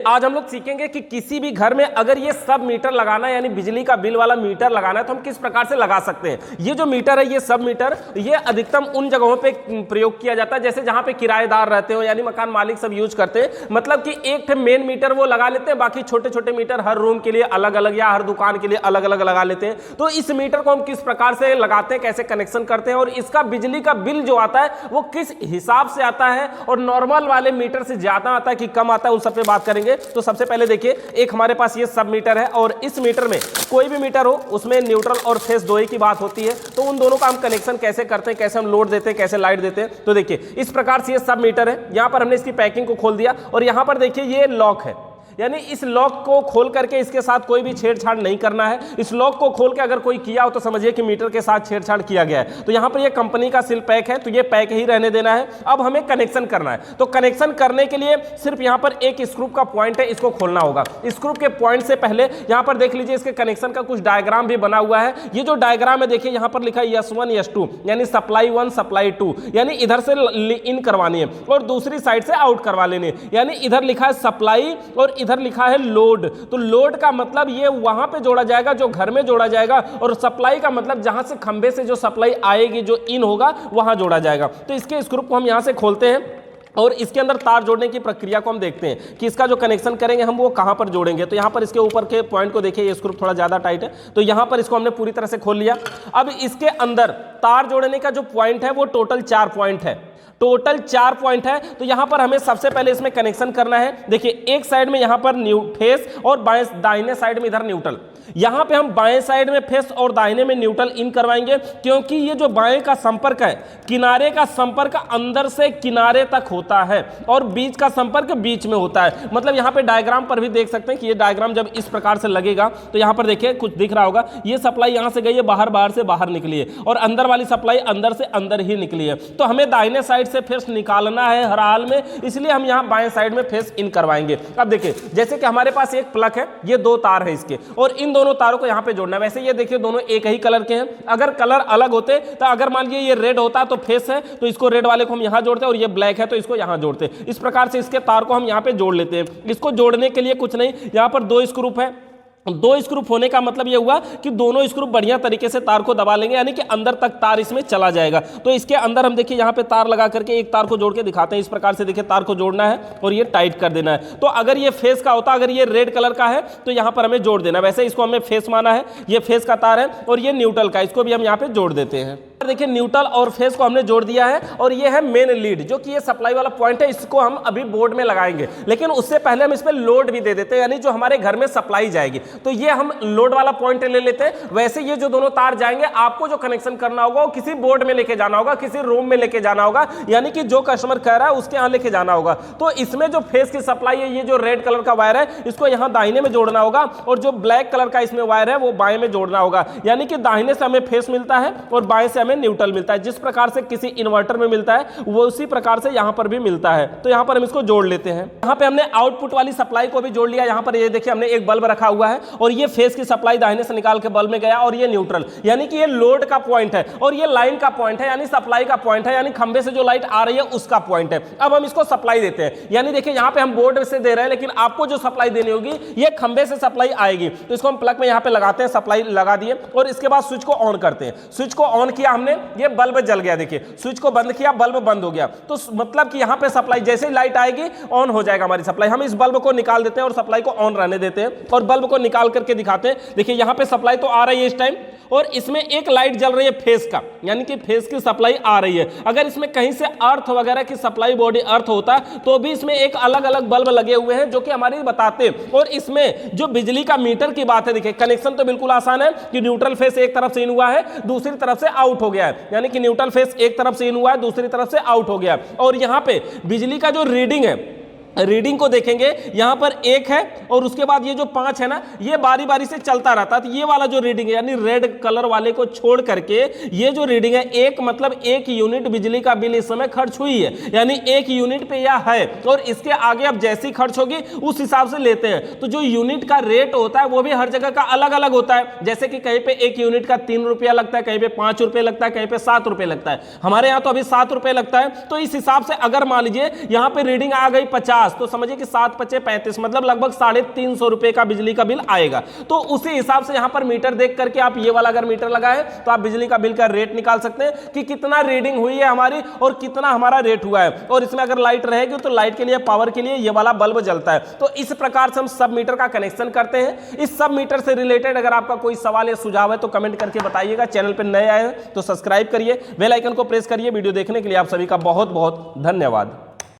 आज हम लोग सीखेंगे कि किसी भी घर में अगर ये सब मीटर लगाना है यानी बिजली का बिल वाला मीटर लगाना है तो हम किस प्रकार से लगा सकते हैं। ये जो मीटर है ये सब मीटर ये अधिकतम उन जगहों पे प्रयोग किया जाता है जैसे जहां पे किराएदार रहते हो यानी मकान मालिक सब यूज करते हैं। मतलब कि एक मेन मीटर वो लगा लेते हैं, बाकी छोटे छोटे मीटर हर रूम के लिए अलग अलग या हर दुकान के लिए अलग अलग लगा लेते हैं। तो इस मीटर को हम किस प्रकार से लगाते हैं, कैसे कनेक्शन करते हैं और इसका बिजली का बिल जो आता है वो किस हिसाब से आता है और नॉर्मल वाले मीटर से ज्यादा आता है कि कम आता है, उन सब पे बात करेंगे। तो सबसे पहले देखिए एक हमारे पास ये सब मीटर है और इस मीटर में कोई भी मीटर हो उसमें न्यूट्रल और फेस दो ही की बात होती है। तो उन दोनों का हम कनेक्शन कैसे करते हैं, कैसे हम लोड देते हैं, कैसे लाइट देते हैं। तो देखिए इस प्रकार से ये सब मीटर है। यहां पर हमने इसकी पैकिंग को खोल दिया और यहां पर देखिए ये लॉक है, यानी इस लॉक को खोल करके इसके साथ कोई भी छेड़छाड़ नहीं करना है। इस लॉक को खोल के अगर कोई किया हो तो समझिए कि मीटर के साथ छेड़छाड़ किया गया है। तो यहां पर ये कंपनी का सील पैक है तो ये पैक ही रहने देना है। अब हमें कनेक्शन करना है तो कनेक्शन करने के लिए सिर्फ यहां पर एक स्क्रू का पॉइंट है, इसको खोलना होगा। स्क्रू के पॉइंट से पहले यहां पर देख लीजिए इसके कनेक्शन का कुछ डायग्राम भी बना हुआ है। ये जो डायग्राम है देखिए यहां पर लिखा है S1 S2 यानी सप्लाई 1 सप्लाई 2, यानी इधर से इन करवानी है और दूसरी साइड से आउट करवा लेनी है। यानी इधर लिखा है सप्लाई और इधर लिखा है लोड। तो लोड का मतलब ये वहां पे जोड़ा जाएगा जो घर में जोड़ा जाएगा और सप्लाई का मतलब जहां से खंबे से जो सप्लाई आएगी जो इन होगा वहां जोड़ा जाएगा। तो इसके स्क्रू को हम यहां से खोलते हैं और इसके अंदर तार जोड़ने की प्रक्रिया को हम देखते हैं कि इसका जो कनेक्शन करेंगे हम वो कहां पर जोड़ेंगे। तो यहां पर इसके ऊपर के पॉइंट को देखिए ये स्क्रू थोड़ा ज्यादा टाइट है तो यहां पर इसको हमने पूरी तरह से खोल लिया। अब इसके अंदर तार जोड़ने का जो पॉइंट है वो टोटल 4 पॉइंट है, टोटल 4 पॉइंट है। तो यहां पर हमें सबसे पहले इसमें कनेक्शन करना है। देखिए एक साइड में यहां पर फेस और बाएं दाहिने साइड में इधर न्यूट्रल। यहां पे हम बाएं साइड में फेस और दाहिने में न्यूट्रल इन करवाएंगे क्योंकि ये जो बाएं का संपर्क है किनारे का संपर्क अंदर से किनारे तक होता है और बीच का संपर्क बीच में होता है। मतलब यहां पे डायग्राम पर भी देख सकते हैं कि ये डायग्राम जब इस प्रकार से लगेगा तो यहां पर देखिए कुछ दिख रहा होगा, ये सप्लाई यहां से गई है बाहर, बाहर से बाहर निकली है और अंदर वाली सप्लाई अंदर से अंदर ही निकली है। तो हमें दाहिने साइड से फेस निकालना है हर हाल में, इसलिए हम यहां बाएं साइड में फेस इन करवाएंगे। अब देखिए जैसे कि हमारे पास एक प्लग है, ये 2 तार है इसके और इन दोनों तारों को यहां पे जोड़ना है। वैसे ये देखिए दोनों एक ही कलर के हैं, अगर कलर अलग होते तो अगर मान लीजिए ये रेड होता तो फेस है तो इसको रेड वाले को हम यहां जोड़ते हैं और ये ब्लैक है तो इसको यहां जोड़ते हैं। इस प्रकार से इसके तार को हम यहां पे जोड़ लेते हैं। इसको जोड़ने के लिए कुछ नहीं, यहां पर 2 स्क्रू है। 2 स्क्रू होने का मतलब यह हुआ कि दोनों स्क्रू बढ़िया तरीके से तार को दबा लेंगे यानी कि अंदर तक तार इसमें चला जाएगा। तो इसके अंदर हम देखिए यहां पे तार लगा करके एक तार को जोड़ के दिखाते हैं। इस प्रकार से देखिए तार को जोड़ना है और ये टाइट कर देना है। तो अगर ये फेस का होता, अगर ये रेड कलर का है तो यहां पर हमें जोड़ देना है। वैसे इसको हमें फेस माना है, ये फेस का तार है और ये न्यूट्रल का, इसको भी हम यहां पे जोड़ देते हैं। देखिए न्यूट्रल और फेस को हमने जोड़ दिया है और ये है मेन लीड जो कि ये सप्लाई वाला पॉइंट है, इसको हम अभी बोर्ड में लगाएंगे। लेकिन उससे पहले हम इस पे लोड भी दे देते हैं यानी जो हमारे घर में सप्लाई जाएगी। तो ये हम लोड वाला पॉइंट ले लेते हैं। वैसे ये जो दोनों तार जाएंगे आपको जो कनेक्शन करना होगा वो किसी बोर्ड में लेके जाना होगा, किसी रूम में लेके जाना होगा, यानी कि जो कस्टमर कह रहा है उसके यहां लेके जाना होगा। तो इसमें जो फेस की सप्लाई है, ये जो रेड कलर का वायर है इसको यहां दाहिने में जोड़ना होगा और जो ब्लैक कलर का इसमें वायर है वो बाएं में जोड़ना होगा। यानी कि दाहिने से हमें फेस मिलता है और बाएं से हमें न्यूट्रल मिलता है। जिस प्रकार से किसी इन्वर्टर में मिलता है वो उसी प्रकार से यहां पर भी मिलता है। तो यहां पर हम इसको जोड़ लेते हैं। यहां पे हमने आउटपुट वाली सप्लाई को भी जोड़ लिया। यहां पर ये देखिए हमने एक बल्ब रखा हुआ है और ये फेस की सप्लाई दाहिने से निकाल के बल्ब में गया और ये न्यूट्रल, यानी कि ये लोड का पॉइंट है और ये लाइन का पॉइंट है यानी सप्लाई का पॉइंट है, यानी खंबे से जो लाइट आ रही है उसका पॉइंट है। अब हम इसको सप्लाई देते हैं, यानी देखिए यहां पे हम बोर्ड से दे रहे हैं लेकिन आपको जो सप्लाई देनी होगी ये खंबे से सप्लाई आएगी। तो इसको हम प्लग में यहां पे लगाते हैं, सप्लाई लगा दिए और इसके बाद स्विच को ऑन करते हैं। स्विच को ऑन किया हमने, ये बल्ब जल गया। देखिए स्विच को बंद किया, बल्ब बंद हो गया। तो मतलब कि यहां पे सप्लाई जैसे ही लाइट आएगी ऑन हो जाएगा हमारी सप्लाई। हम इस बल्ब को निकाल देते हैं और सप्लाई को ऑन रहने देते हैं और बल्ब को निकाल करके दिखाते हैं। देखिए यहां पे सप्लाई तो आ रही है इस टाइम और इसमें एक लाइट जल रही है फेस का, यानी कि फेस की सप्लाई आ रही है। अगर इसमें कहीं से अर्थ वगैरह की सप्लाई बॉडी अर्थ होता तो भी इसमें एक अलग अलग बल्ब लगे हुए हैं जो कि हमारी बताते हैं। और इसमें जो बिजली का मीटर की बात है, देखिए कनेक्शन तो बिल्कुल आसान है कि न्यूट्रल फेस एक तरफ से इन हुआ है, दूसरी तरफ से आउट हो गया है, यानी कि न्यूट्रल फेस एक तरफ से इन हुआ है, दूसरी तरफ से आउट हो गया। और यहां पे बिजली का जो रीडिंग है, रीडिंग को देखेंगे यहां पर 1 है और उसके बाद ये जो 5 है ना ये बारी बारी से चलता रहता है। तो ये वाला जो रीडिंग है यानी रेड कलर वाले को छोड़ करके ये जो रीडिंग है 1 मतलब 1 यूनिट बिजली का बिल इस समय खर्च हुई है, यानी 1 यूनिट पे यह है। और इसके आगे अब जैसी खर्च होगी उस हिसाब से लेते हैं। तो जो यूनिट का रेट होता है वो भी हर जगह का अलग अलग होता है। जैसे कि कहीं पे 1 यूनिट का 3 रुपया लगता है, कहीं पे 5 रुपये लगता है, कहीं पे 7 रुपये लगता है। हमारे यहाँ तो अभी 7 रुपये लगता है। तो इस हिसाब से अगर मान लीजिए यहाँ पे रीडिंग आ गई 50 50, तो समझिए कि 7 × 5 = 35, मतलब लगभग 350 रुपए का बिजली का बिल आएगा। तो उसी हिसाब से यहां पर मीटर देख करके आप ये वाला अगर मीटर लगाए तो आप बिजली का बिल का रेट निकाल सकते हैं कि कितना रीडिंग हुई है हमारी और कितना हमारा रेट हुआ है। और इसमें अगर लाइट रहेगी तो लाइट के लिए, पावर के लिए ये वाला बल्ब जलता है। तो इस प्रकार से हम सब मीटर का कनेक्शन करते हैं। इस सब मीटर से रिलेटेड अगर आपका कोई सवाल या सुझाव है तो कमेंट करके बताइएगा। चैनल पर नए आए हैं तो सब्सक्राइब करिए, बेल आइकन को प्रेस करिए। वीडियो देखने के लिए आप सभी का बहुत बहुत धन्यवाद।